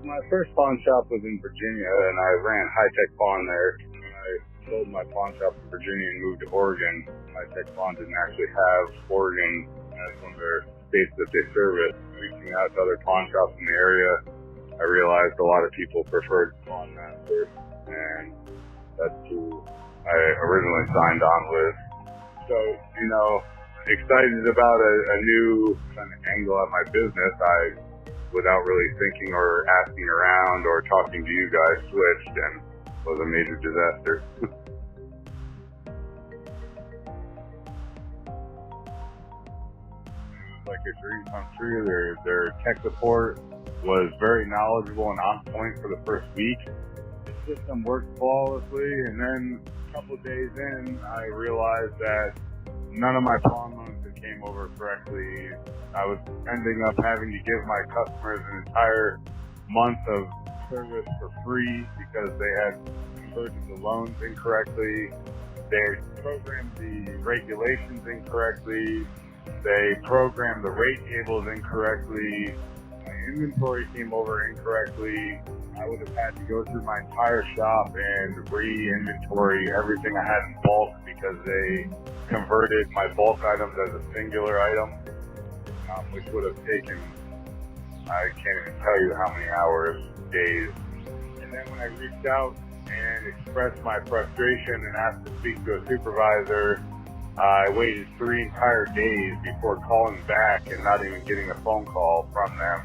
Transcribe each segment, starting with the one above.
My first pawn shop was in Virginia, and I ran High-Tech Pawn there. When I sold my pawn shop in Virginia and moved to Oregon, High-Tech Pawn didn't actually have Oregon as one of their states that they service. Reaching out to other pawn shops in the area, I realized a lot of people preferred PawnMaster, and that's who I originally signed on with. So, excited about a new kind of angle at my business. Without really thinking or asking around or talking to you guys, switched and was a major disaster. Like a dream come true. Their tech support was very knowledgeable and on point for the first week. The system worked flawlessly, and then a couple of days in, I realized that none of my pawn loans came over correctly. I was ending up having to give my customers an entire month of service for free because they had converted the loans incorrectly. They programmed the regulations incorrectly. They programmed the rate tables incorrectly. My inventory came over incorrectly. I would have had to go through my entire shop and re-inventory everything I had in bulk because they converted my bulk items as a singular item, which would have taken, I can't even tell you how many hours, days. And then when I reached out and expressed my frustration and asked to speak to a supervisor, I waited 3 entire days before calling back and not even getting a phone call from them.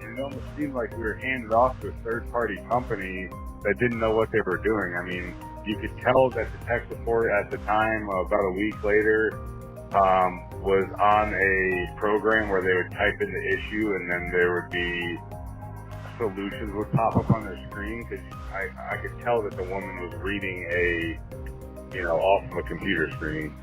And it almost seemed like we were handed off to a third-party company that didn't know what they were doing. I mean, you could tell that the tech support at the time, about a week later, was on a program where they would type in the issue and then there would be solutions would pop up on their screen, because I could tell that the woman was reading off of a computer screen.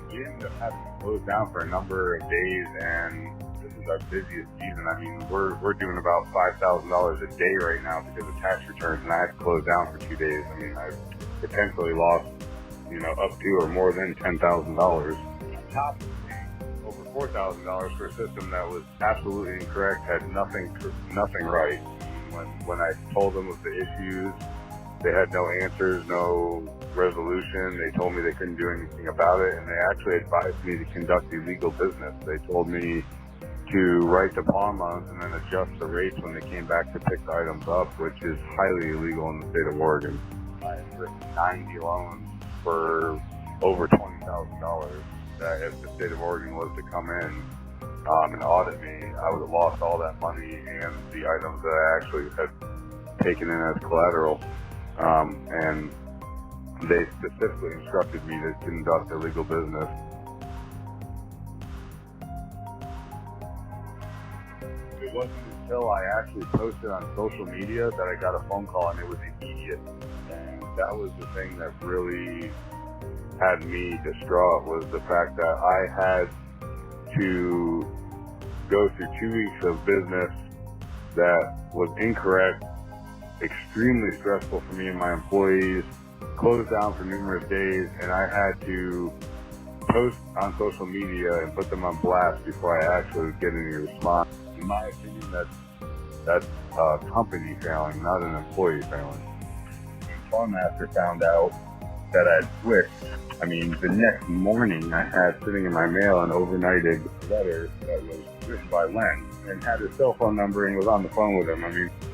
We ended up having to close down for a number of days, and this is our busiest season. I mean, we're doing about $5,000 a day right now because of tax returns, and I had to close down for 2 days. I mean, I potentially lost, up to or more than $10,000. On top of paying over $4,000 for a system that was absolutely incorrect, had nothing right. When I told them of the issues, they had no answers, no resolution. They told me they couldn't do anything about it, and they actually advised me to conduct illegal business. They told me to write the pawn loans and then adjust the rates when they came back to pick the items up, which is highly illegal in the state of Oregon. I had written 90 loans for over $20,000 that if the state of Oregon was to come in and audit me, I would have lost all that money and the items that I actually had taken in as collateral. And they specifically instructed me to conduct illegal business. It wasn't until I actually posted on social media that I got a phone call, and it was immediate. And that was the thing that really had me distraught, was the fact that I had to go through 2 weeks of business that was incorrect, extremely stressful for me and my employees, closed down for numerous days, and I had to post on social media and put them on blast before I actually would get any response. In my opinion, that's a company failing, not an employee failing. When PawnMaster found out that I had switched, the next morning I had sitting in my mail an overnighted letter that was written by Len and had his cell phone number and was on the phone with him.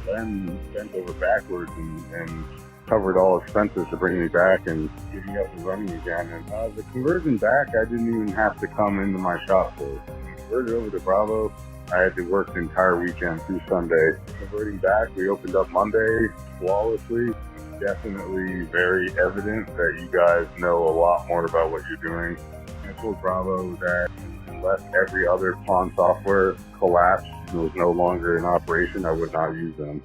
Len bent over backwards and covered all expenses to bring me back and get me up and running again. And the conversion back, I didn't even have to come into my shop for. When I converted over to Bravo, I had to work the entire weekend through Sunday. Converting back, we opened up Monday flawlessly. It's definitely very evident that you guys know a lot more about what you're doing. I told Bravo that unless every other pawn software collapsed and was no longer in operation, I would not use them.